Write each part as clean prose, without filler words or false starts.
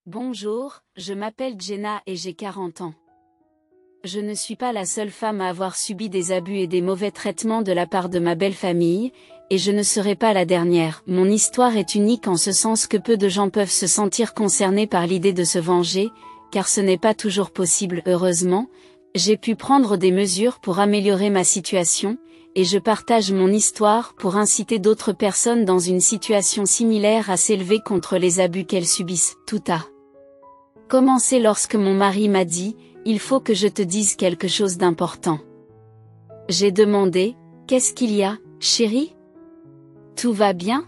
Bonjour, je m'appelle Jenna et j'ai 40 ans. Je ne suis pas la seule femme à avoir subi des abus et des mauvais traitements de la part de ma belle famille, et je ne serai pas la dernière. Mon histoire est unique en ce sens que peu de gens peuvent se sentir concernés par l'idée de se venger, car ce n'est pas toujours possible. Heureusement, j'ai pu prendre des mesures pour améliorer ma situation, et je partage mon histoire pour inciter d'autres personnes dans une situation similaire à s'élever contre les abus qu'elles subissent. Tout a commencé lorsque mon mari m'a dit « Il faut que je te dise quelque chose d'important ». J'ai demandé « Qu'est-ce qu'il y a, chérie ? Tout va bien ?»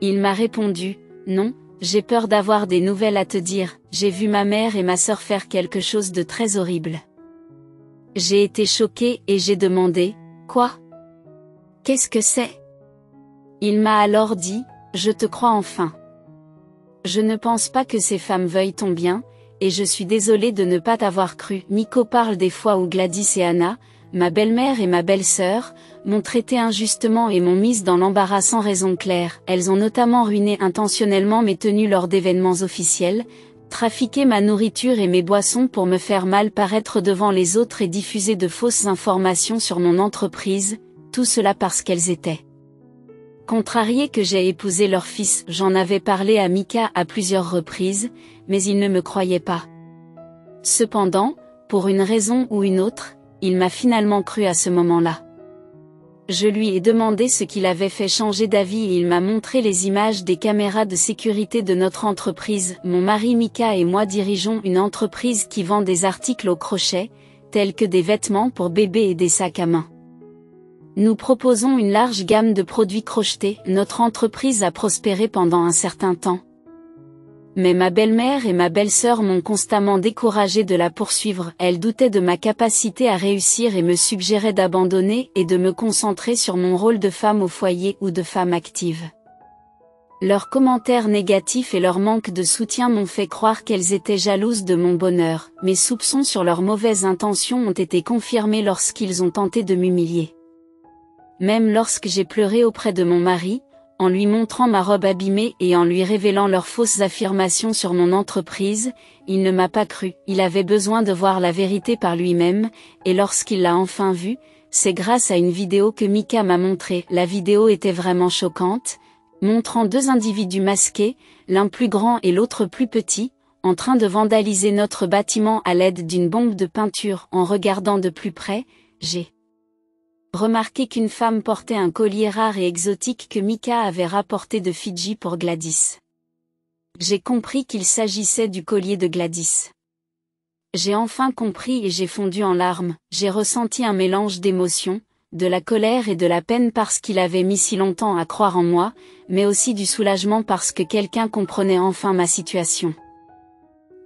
Il m'a répondu « Non, j'ai peur d'avoir des nouvelles à te dire, j'ai vu ma mère et ma sœur faire quelque chose de très horrible. » J'ai été choquée et j'ai demandé « Quoi ? Qu'est-ce que c'est ?» Il m'a alors dit « Je te crois enfin. Je ne pense pas que ces femmes veuillent ton bien, et je suis désolée de ne pas t'avoir cru. » Nico parle des fois où Gladys et Anna, ma belle-mère et ma belle-sœur, m'ont traité injustement et m'ont mise dans l'embarras sans raison claire. Elles ont notamment ruiné intentionnellement mes tenues lors d'événements officiels, trafiqué ma nourriture et mes boissons pour me faire mal paraître devant les autres et diffuser de fausses informations sur mon entreprise, tout cela parce qu'elles étaient contrariées que j'ai épousé leur fils. J'en avais parlé à Mika à plusieurs reprises, mais il ne me croyait pas. Cependant, pour une raison ou une autre, il m'a finalement cru à ce moment-là. Je lui ai demandé ce qu'il avait fait changer d'avis et il m'a montré les images des caméras de sécurité de notre entreprise. Mon mari Mika et moi dirigeons une entreprise qui vend des articles au crochet, tels que des vêtements pour bébés et des sacs à main. Nous proposons une large gamme de produits crochetés. Notre entreprise a prospéré pendant un certain temps. Mais ma belle-mère et ma belle-sœur m'ont constamment découragée de la poursuivre. Elles doutaient de ma capacité à réussir et me suggéraient d'abandonner et de me concentrer sur mon rôle de femme au foyer ou de femme active. Leurs commentaires négatifs et leur manque de soutien m'ont fait croire qu'elles étaient jalouses de mon bonheur. Mes soupçons sur leurs mauvaises intentions ont été confirmés lorsqu'ils ont tenté de m'humilier. Même lorsque j'ai pleuré auprès de mon mari, en lui montrant ma robe abîmée et en lui révélant leurs fausses affirmations sur mon entreprise, il ne m'a pas cru. Il avait besoin de voir la vérité par lui-même, et lorsqu'il l'a enfin vue, c'est grâce à une vidéo que Mika m'a montrée. La vidéo était vraiment choquante, montrant deux individus masqués, l'un plus grand et l'autre plus petit, en train de vandaliser notre bâtiment à l'aide d'une bombe de peinture. En regardant de plus près, j'ai remarqué qu'une femme portait un collier rare et exotique que Mika avait rapporté de Fidji pour Gladys. J'ai compris qu'il s'agissait du collier de Gladys. J'ai enfin compris et j'ai fondu en larmes. J'ai ressenti un mélange d'émotions, de la colère et de la peine parce qu'il avait mis si longtemps à croire en moi, mais aussi du soulagement parce que quelqu'un comprenait enfin ma situation.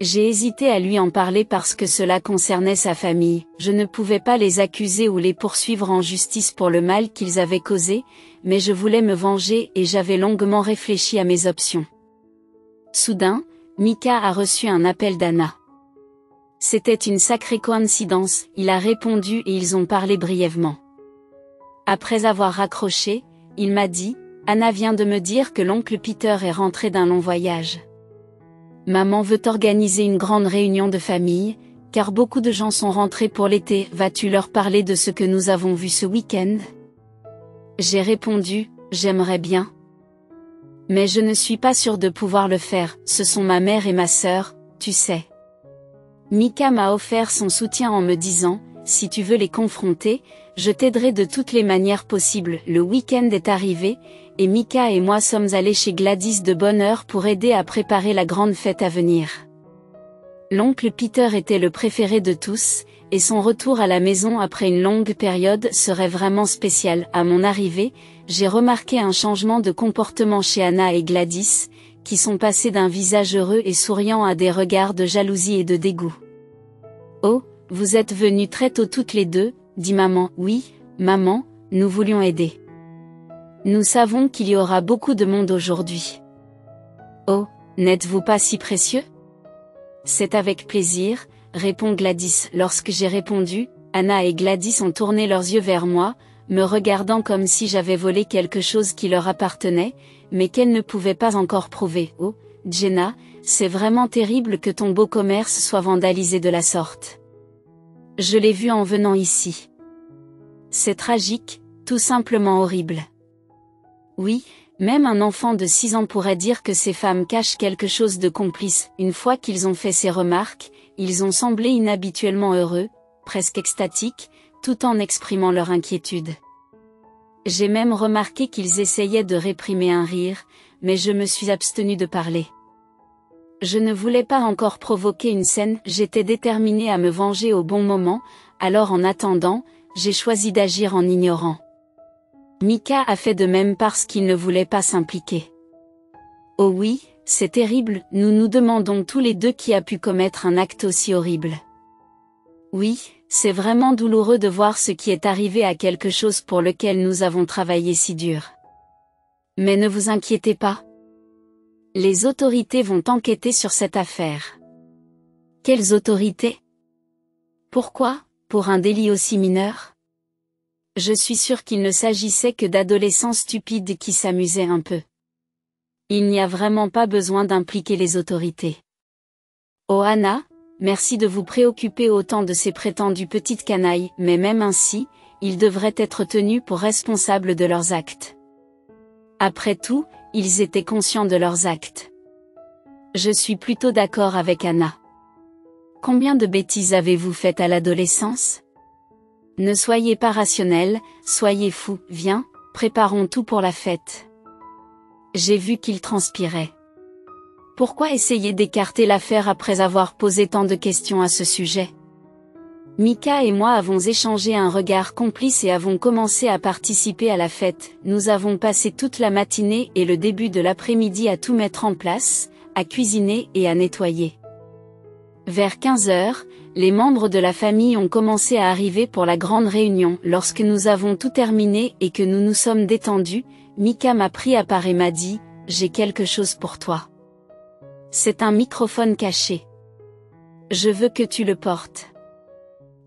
J'ai hésité à lui en parler parce que cela concernait sa famille. Je ne pouvais pas les accuser ou les poursuivre en justice pour le mal qu'ils avaient causé, mais je voulais me venger et j'avais longuement réfléchi à mes options. Soudain, Mika a reçu un appel d'Anna. C'était une sacrée coïncidence, il a répondu et ils ont parlé brièvement. Après avoir raccroché, il m'a dit « Anna vient de me dire que l'oncle Peter est rentré d'un long voyage. Maman veut organiser une grande réunion de famille, car beaucoup de gens sont rentrés pour l'été. Vas-tu leur parler de ce que nous avons vu ce week-end ?» J'ai répondu « J'aimerais bien. Mais je ne suis pas sûre de pouvoir le faire, ce sont ma mère et ma sœur, tu sais. » Mika m'a offert son soutien en me disant « Si tu veux les confronter, je t'aiderai de toutes les manières possibles. » Le week-end est arrivé, et Mika et moi sommes allés chez Gladys de bonne heure pour aider à préparer la grande fête à venir. L'oncle Peter était le préféré de tous, et son retour à la maison après une longue période serait vraiment spécial. À mon arrivée, j'ai remarqué un changement de comportement chez Anna et Gladys, qui sont passés d'un visage heureux et souriant à des regards de jalousie et de dégoût. « Oh, vous êtes venus très tôt toutes les deux, » dit maman. « Oui, maman, nous voulions aider. Nous savons qu'il y aura beaucoup de monde aujourd'hui. »« Oh, n'êtes-vous pas si précieux ? » ?»« C'est avec plaisir, » répond Gladys. Lorsque j'ai répondu, Anna et Gladys ont tourné leurs yeux vers moi, me regardant comme si j'avais volé quelque chose qui leur appartenait, mais qu'elles ne pouvaient pas encore prouver. « Oh, Jenna, c'est vraiment terrible que ton beau commerce soit vandalisé de la sorte. Je l'ai vu en venant ici. C'est tragique, tout simplement horrible. Oui, même un enfant de 6 ans pourrait dire que ces femmes cachent quelque chose de complice. Une fois qu'ils ont fait ces remarques, ils ont semblé inhabituellement heureux, presque extatiques, tout en exprimant leur inquiétude. J'ai même remarqué qu'ils essayaient de réprimer un rire, mais je me suis abstenue de parler. Je ne voulais pas encore provoquer une scène, j'étais déterminée à me venger au bon moment, alors en attendant, j'ai choisi d'agir en ignorant. Mika a fait de même parce qu'il ne voulait pas s'impliquer. Oh oui, c'est terrible, nous nous demandons tous les deux qui a pu commettre un acte aussi horrible. Oui, c'est vraiment douloureux de voir ce qui est arrivé à quelque chose pour lequel nous avons travaillé si dur. Mais ne vous inquiétez pas. Les autorités vont enquêter sur cette affaire. Quelles autorités? Pourquoi, pour un délit aussi mineur? Je suis sûre qu'il ne s'agissait que d'adolescents stupides qui s'amusaient un peu. Il n'y a vraiment pas besoin d'impliquer les autorités. Oh Anna, merci de vous préoccuper autant de ces prétendues petites canailles, mais même ainsi, ils devraient être tenus pour responsables de leurs actes. Après tout, ils étaient conscients de leurs actes. Je suis plutôt d'accord avec Anna. Combien de bêtises avez-vous faites à l'adolescence? Ne soyez pas rationnel, soyez fou, viens, préparons tout pour la fête. J'ai vu qu'il transpirait. Pourquoi essayer d'écarter l'affaire après avoir posé tant de questions à ce sujet? Mika et moi avons échangé un regard complice et avons commencé à participer à la fête. Nous avons passé toute la matinée et le début de l'après-midi à tout mettre en place, à cuisiner et à nettoyer. Vers 15 heures, les membres de la famille ont commencé à arriver pour la grande réunion. Lorsque nous avons tout terminé et que nous nous sommes détendus, Mika m'a pris à part et m'a dit « J'ai quelque chose pour toi. C'est un microphone caché. Je veux que tu le portes. »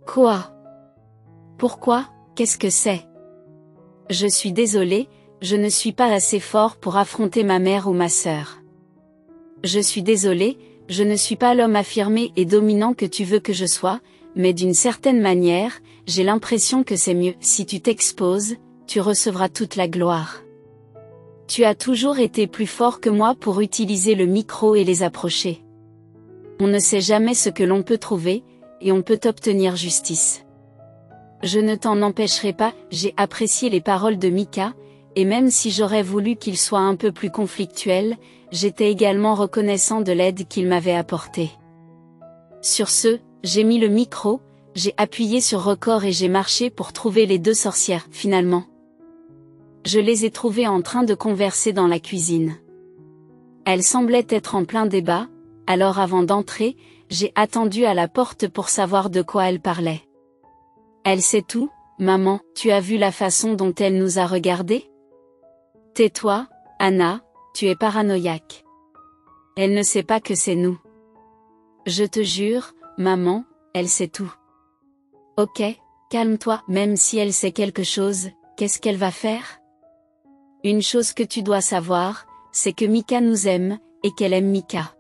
Quoi? Pourquoi? Qu'est-ce que c'est? Je suis désolée, je ne suis pas assez fort pour affronter ma mère ou ma sœur. Je suis désolée, je ne suis pas l'homme affirmé et dominant que tu veux que je sois, mais d'une certaine manière, j'ai l'impression que c'est mieux. Si tu t'exposes, tu recevras toute la gloire. Tu as toujours été plus fort que moi pour utiliser le micro et les approcher. On ne sait jamais ce que l'on peut trouver, et on peut obtenir justice. Je ne t'en empêcherai pas, j'ai apprécié les paroles de Mika, et même si j'aurais voulu qu'il soit un peu plus conflictuel, j'étais également reconnaissant de l'aide qu'il m'avait apportée. Sur ce, j'ai mis le micro, j'ai appuyé sur record et j'ai marché pour trouver les deux sorcières, finalement. Je les ai trouvées en train de converser dans la cuisine. Elles semblaient être en plein débat, alors avant d'entrer, j'ai attendu à la porte pour savoir de quoi elles parlaient. Elle sait tout, maman, tu as vu la façon dont elle nous a regardés? Tais-toi, Anna, tu es paranoïaque. Elle ne sait pas que c'est nous. Je te jure, maman, elle sait tout. Ok, calme-toi, même si elle sait quelque chose, qu'est-ce qu'elle va faire? Une chose que tu dois savoir, c'est que Mika nous aime, et qu'elle aime Mika.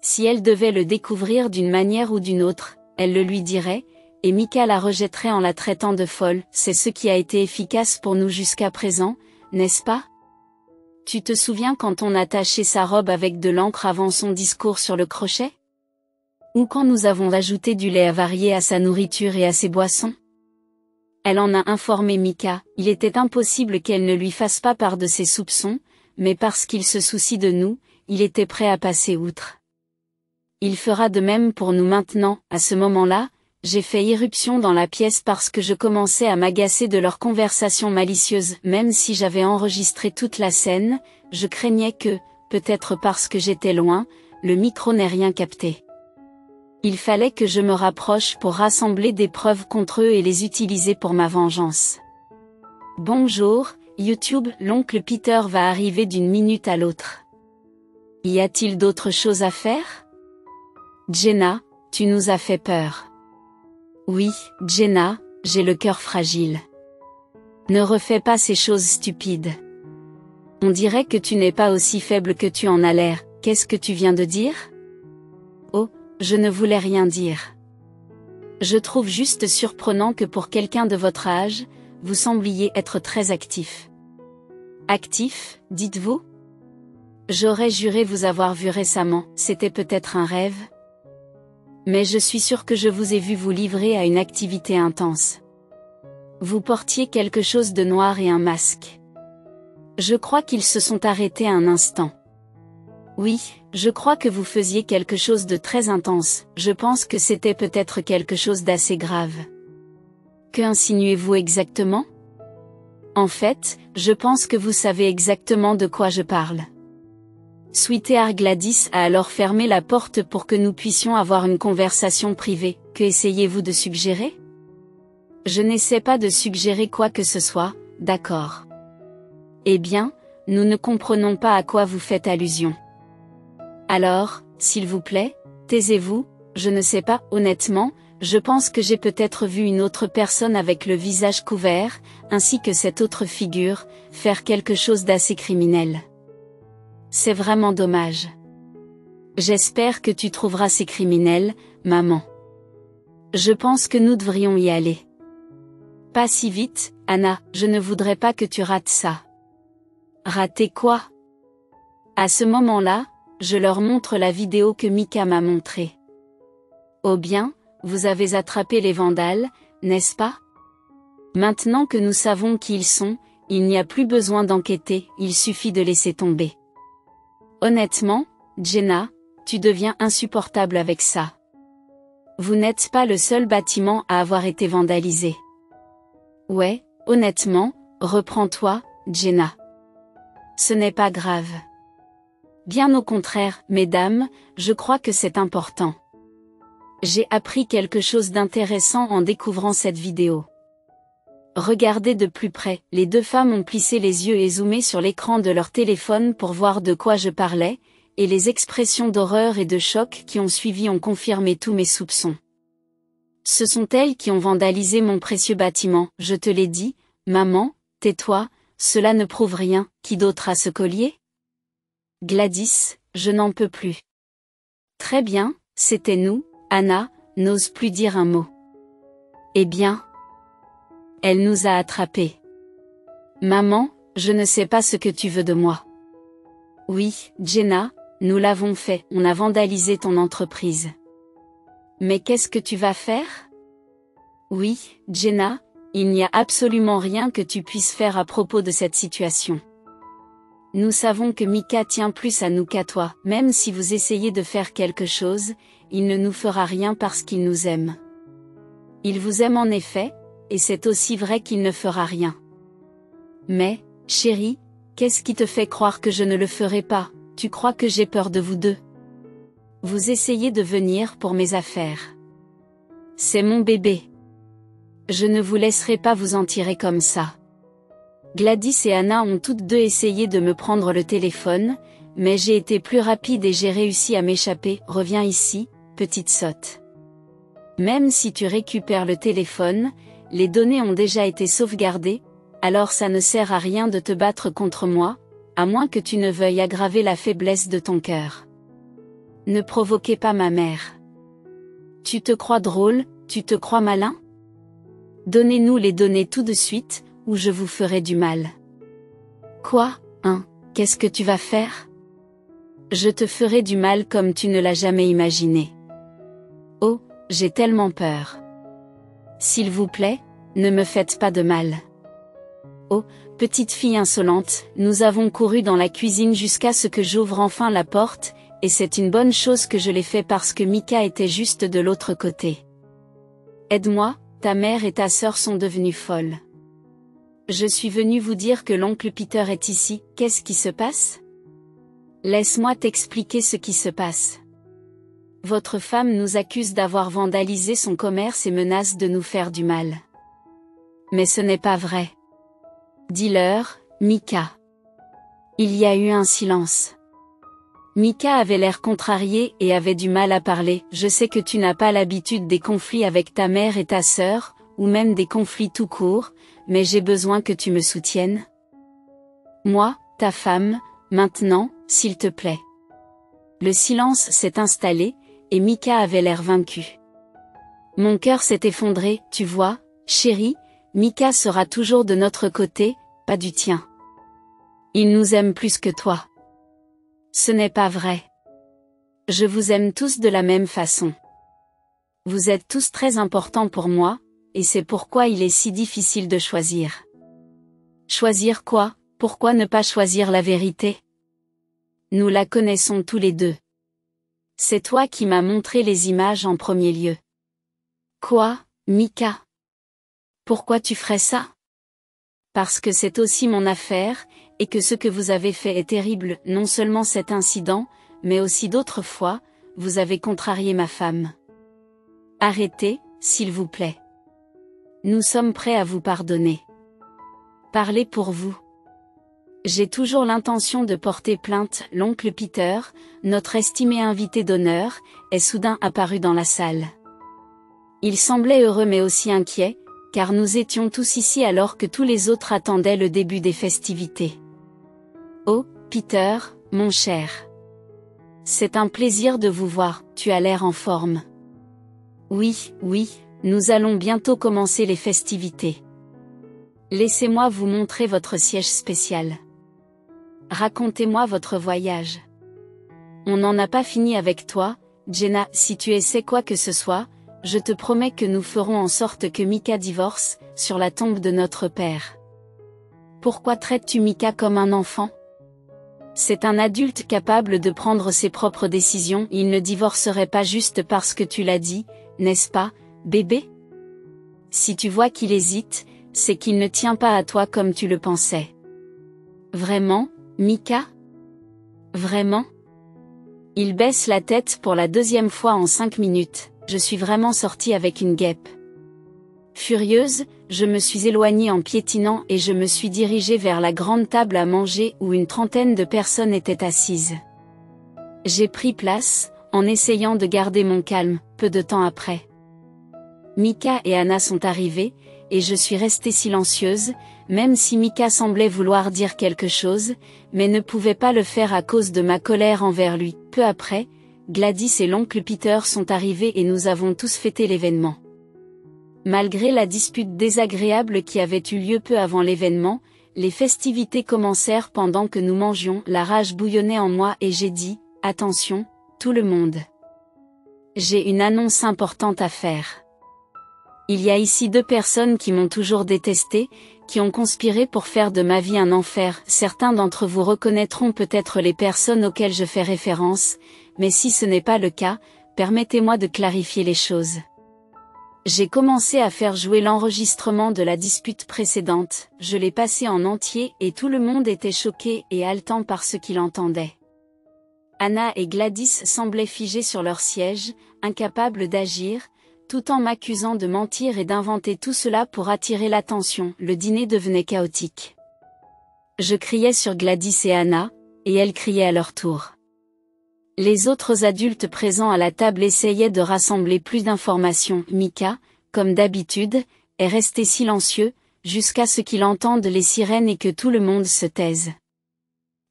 Si elle devait le découvrir d'une manière ou d'une autre, elle le lui dirait, et Mika la rejetterait en la traitant de folle. C'est ce qui a été efficace pour nous jusqu'à présent, n'est-ce pas? Tu te souviens quand on a taché sa robe avec de l'encre avant son discours sur le crochet? Ou quand nous avons ajouté du lait avarié à sa nourriture et à ses boissons? Elle en a informé Mika, il était impossible qu'elle ne lui fasse pas part de ses soupçons, mais parce qu'il se soucie de nous, il était prêt à passer outre. Il fera de même pour nous maintenant. À ce moment-là, j'ai fait irruption dans la pièce parce que je commençais à m'agacer de leur conversation malicieuse. Même si j'avais enregistré toute la scène, je craignais que, peut-être parce que j'étais loin, le micro n'ait rien capté. Il fallait que je me rapproche pour rassembler des preuves contre eux et les utiliser pour ma vengeance. Bonjour, YouTube, l'oncle Peter va arriver d'une minute à l'autre. Y a-t-il d'autres choses à faire? Jenna, tu nous as fait peur. Oui, Jenna, j'ai le cœur fragile. Ne refais pas ces choses stupides. On dirait que tu n'es pas aussi faible que tu en as l'air. Qu'est-ce que tu viens de dire? Oh, je ne voulais rien dire. Je trouve juste surprenant que pour quelqu'un de votre âge, vous sembliez être très actif. Actif, dites-vous? J'aurais juré vous avoir vu récemment, c'était peut-être un rêve? Mais je suis sûre que je vous ai vu vous livrer à une activité intense. Vous portiez quelque chose de noir et un masque. Je crois qu'ils se sont arrêtés un instant. Oui, je crois que vous faisiez quelque chose de très intense, je pense que c'était peut-être quelque chose d'assez grave. Que insinuez-vous exactement? En fait, je pense que vous savez exactement de quoi je parle. Sweetheart Gladys a alors fermé la porte pour que nous puissions avoir une conversation privée. Que essayez-vous de suggérer? Je n'essaie pas de suggérer quoi que ce soit, d'accord. Eh bien, nous ne comprenons pas à quoi vous faites allusion. Alors, s'il vous plaît, taisez-vous, je ne sais pas, honnêtement, je pense que j'ai peut-être vu une autre personne avec le visage couvert, ainsi que cette autre figure, faire quelque chose d'assez criminel. C'est vraiment dommage. J'espère que tu trouveras ces criminels, maman. Je pense que nous devrions y aller. Pas si vite, Anna, je ne voudrais pas que tu rates ça. Rater quoi? À ce moment-là, je leur montre la vidéo que Mika m'a montrée. Oh bien, vous avez attrapé les vandales, n'est-ce pas? Maintenant que nous savons qui ils sont, il n'y a plus besoin d'enquêter, il suffit de laisser tomber. Honnêtement, Jenna, tu deviens insupportable avec ça. Vous n'êtes pas le seul bâtiment à avoir été vandalisé. Ouais, honnêtement, reprends-toi, Jenna. Ce n'est pas grave. Bien au contraire, mesdames, je crois que c'est important. J'ai appris quelque chose d'intéressant en découvrant cette vidéo. Regardez de plus près, les deux femmes ont plissé les yeux et zoomé sur l'écran de leur téléphone pour voir de quoi je parlais, et les expressions d'horreur et de choc qui ont suivi ont confirmé tous mes soupçons. Ce sont elles qui ont vandalisé mon précieux bâtiment, je te l'ai dit, maman, tais-toi, cela ne prouve rien, qui d'autre a ce collier? Gladys, je n'en peux plus. Très bien, c'était nous, Anna, n'ose plus dire un mot. Eh bien? Elle nous a attrapés. Maman, je ne sais pas ce que tu veux de moi. Oui, Jenna, nous l'avons fait, on a vandalisé ton entreprise. Mais qu'est-ce que tu vas faire? Oui, Jenna, il n'y a absolument rien que tu puisses faire à propos de cette situation. Nous savons que Mika tient plus à nous qu'à toi, même si vous essayez de faire quelque chose, il ne nous fera rien parce qu'il nous aime. Il vous aime en effet, et c'est aussi vrai qu'il ne fera rien. Mais, chérie, qu'est-ce qui te fait croire que je ne le ferai pas? Tu crois que j'ai peur de vous deux? Vous essayez de venir pour mes affaires. C'est mon bébé. Je ne vous laisserai pas vous en tirer comme ça. Gladys et Anna ont toutes deux essayé de me prendre le téléphone, mais j'ai été plus rapide et j'ai réussi à m'échapper. Reviens ici, petite sotte. Même si tu récupères le téléphone, les données ont déjà été sauvegardées, alors ça ne sert à rien de te battre contre moi, à moins que tu ne veuilles aggraver la faiblesse de ton cœur. Ne provoquez pas ma mère. Tu te crois drôle, tu te crois malin? Donnez-nous les données tout de suite, ou je vous ferai du mal. Quoi, hein, qu'est-ce que tu vas faire? Je te ferai du mal comme tu ne l'as jamais imaginé. Oh, j'ai tellement peur. S'il vous plaît, ne me faites pas de mal. Oh, petite fille insolente, nous avons couru dans la cuisine jusqu'à ce que j'ouvre enfin la porte, et c'est une bonne chose que je l'ai fait parce que Mika était juste de l'autre côté. Aide-moi, ta mère et ta sœur sont devenues folles. Je suis venue vous dire que l'oncle Peter est ici, qu'est-ce qui se passe? Laisse-moi t'expliquer ce qui se passe. Votre femme nous accuse d'avoir vandalisé son commerce et menace de nous faire du mal. Mais ce n'est pas vrai. Dis-leur, Mika. Il y a eu un silence. Mika avait l'air contrarié et avait du mal à parler. Je sais que tu n'as pas l'habitude des conflits avec ta mère et ta sœur, ou même des conflits tout court, mais j'ai besoin que tu me soutiennes. Moi, ta femme, maintenant, s'il te plaît. Le silence s'est installé, et Mika avait l'air vaincu. Mon cœur s'est effondré, tu vois, chérie, Mika sera toujours de notre côté, pas du tien. Il nous aime plus que toi. Ce n'est pas vrai. Je vous aime tous de la même façon. Vous êtes tous très importants pour moi, et c'est pourquoi il est si difficile de choisir. Choisir quoi? Pourquoi ne pas choisir la vérité? Nous la connaissons tous les deux. C'est toi qui m'as montré les images en premier lieu. Quoi, Mika? Pourquoi tu ferais ça? Parce que c'est aussi mon affaire, et que ce que vous avez fait est terrible, non seulement cet incident, mais aussi d'autres fois, vous avez contrarié ma femme. Arrêtez, s'il vous plaît. Nous sommes prêts à vous pardonner. Parlez pour vous. J'ai toujours l'intention de porter plainte. L'oncle Peter, notre estimé invité d'honneur, est soudain apparu dans la salle. Il semblait heureux mais aussi inquiet, car nous étions tous ici alors que tous les autres attendaient le début des festivités. Oh, Peter, mon cher. C'est un plaisir de vous voir, tu as l'air en forme. Oui, nous allons bientôt commencer les festivités. Laissez-moi vous montrer votre siège spécial. Racontez-moi votre voyage. On n'en a pas fini avec toi, Jenna. Si tu essaies quoi que ce soit, je te promets que nous ferons en sorte que Mika divorce, sur la tombe de notre père. Pourquoi traites-tu Mika comme un enfant? C'est un adulte capable de prendre ses propres décisions. Il ne divorcerait pas juste parce que tu l'as dit, n'est-ce pas, bébé? Si tu vois qu'il hésite, c'est qu'il ne tient pas à toi comme tu le pensais. Vraiment, Mika? Vraiment? Il baisse la tête pour la deuxième fois en 5 minutes. Je suis vraiment sortie avec une guêpe. Furieuse, je me suis éloignée en piétinant et je me suis dirigée vers la grande table à manger où une trentaine de personnes étaient assises. J'ai pris place, en essayant de garder mon calme. Peu de temps après, Mika et Anna sont arrivés, et je suis restée silencieuse, même si Mika semblait vouloir dire quelque chose, mais ne pouvait pas le faire à cause de ma colère envers lui. Peu après, Gladys et l'oncle Peter sont arrivés et nous avons tous fêté l'événement. Malgré la dispute désagréable qui avait eu lieu peu avant l'événement, les festivités commencèrent pendant que nous mangions. La rage bouillonnait en moi et j'ai dit, attention, tout le monde. J'ai une annonce importante à faire. Il y a ici 2 personnes qui m'ont toujours détesté, qui ont conspiré pour faire de ma vie un enfer. Certains d'entre vous reconnaîtront peut-être les personnes auxquelles je fais référence, mais si ce n'est pas le cas, permettez-moi de clarifier les choses. J'ai commencé à faire jouer l'enregistrement de la dispute précédente, je l'ai passé en entier et tout le monde était choqué et haletant par ce qu'il entendait. Anna et Gladys semblaient figés sur leur siège, incapables d'agir, tout en m'accusant de mentir et d'inventer tout cela pour attirer l'attention. Le dîner devenait chaotique. Je criais sur Gladys et Anna, et elles criaient à leur tour. Les autres adultes présents à la table essayaient de rassembler plus d'informations. Mika, comme d'habitude, est resté silencieux, jusqu'à ce qu'il entende les sirènes et que tout le monde se taise.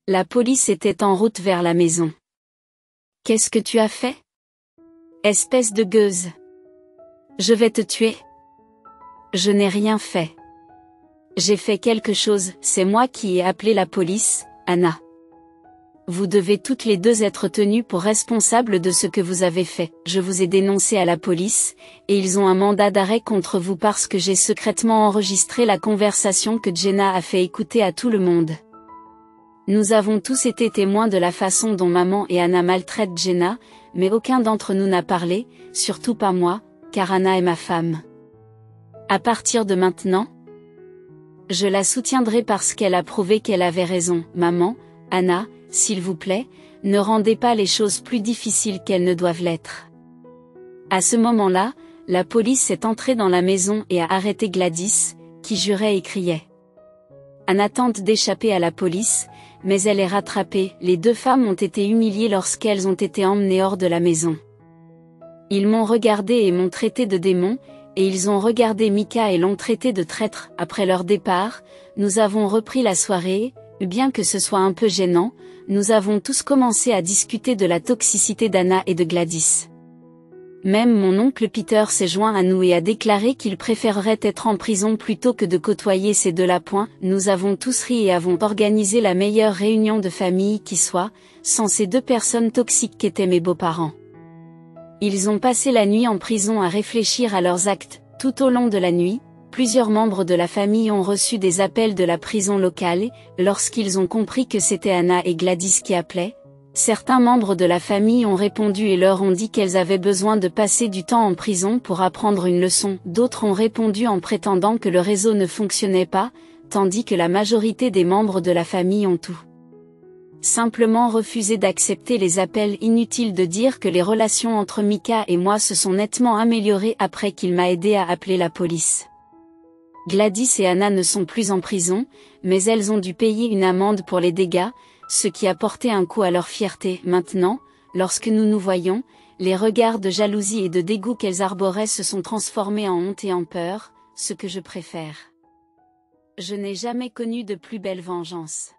La police était en route vers la maison. Qu'est-ce que tu as fait? Espèce de gueuse. Je vais te tuer. Je n'ai rien fait. J'ai fait quelque chose, c'est moi qui ai appelé la police, Anna. Vous devez toutes les deux être tenues pour responsables de ce que vous avez fait. Je vous ai dénoncé à la police, et ils ont un mandat d'arrêt contre vous parce que j'ai secrètement enregistré la conversation que Jenna a fait écouter à tout le monde. Nous avons tous été témoins de la façon dont maman et Anna maltraitent Jenna, mais aucun d'entre nous n'a parlé, surtout pas moi, car Anna est ma femme. À partir de maintenant, je la soutiendrai parce qu'elle a prouvé qu'elle avait raison. Maman, Anna, s'il vous plaît, ne rendez pas les choses plus difficiles qu'elles ne doivent l'être. À ce moment-là, la police est entrée dans la maison et a arrêté Gladys, qui jurait et criait. Anna tente d'échapper à la police, mais elle est rattrapée. Les 2 femmes ont été humiliées lorsqu'elles ont été emmenées hors de la maison. Ils m'ont regardé et m'ont traité de démon, et ils ont regardé Mika et l'ont traité de traître. Après leur départ, nous avons repris la soirée, bien que ce soit un peu gênant, nous avons tous commencé à discuter de la toxicité d'Anna et de Gladys. Même mon oncle Peter s'est joint à nous et a déclaré qu'il préférerait être en prison plutôt que de côtoyer ces deux-là. Nous avons tous ri et avons organisé la meilleure réunion de famille qui soit, sans ces deux personnes toxiques qu'étaient mes beaux-parents. Ils ont passé la nuit en prison à réfléchir à leurs actes. Tout au long de la nuit, plusieurs membres de la famille ont reçu des appels de la prison locale et, lorsqu'ils ont compris que c'était Anna et Gladys qui appelaient, certains membres de la famille ont répondu et leur ont dit qu'elles avaient besoin de passer du temps en prison pour apprendre une leçon. D'autres ont répondu en prétendant que le réseau ne fonctionnait pas, tandis que la majorité des membres de la famille ont tout simplement refusé d'accepter les appels. Inutile de dire que les relations entre Mika et moi se sont nettement améliorées après qu'il m'a aidé à appeler la police. Gladys et Anna ne sont plus en prison, mais elles ont dû payer une amende pour les dégâts, ce qui a porté un coup à leur fierté. Maintenant, lorsque nous nous voyons, les regards de jalousie et de dégoût qu'elles arboraient se sont transformés en honte et en peur, ce que je préfère. Je n'ai jamais connu de plus belle vengeance.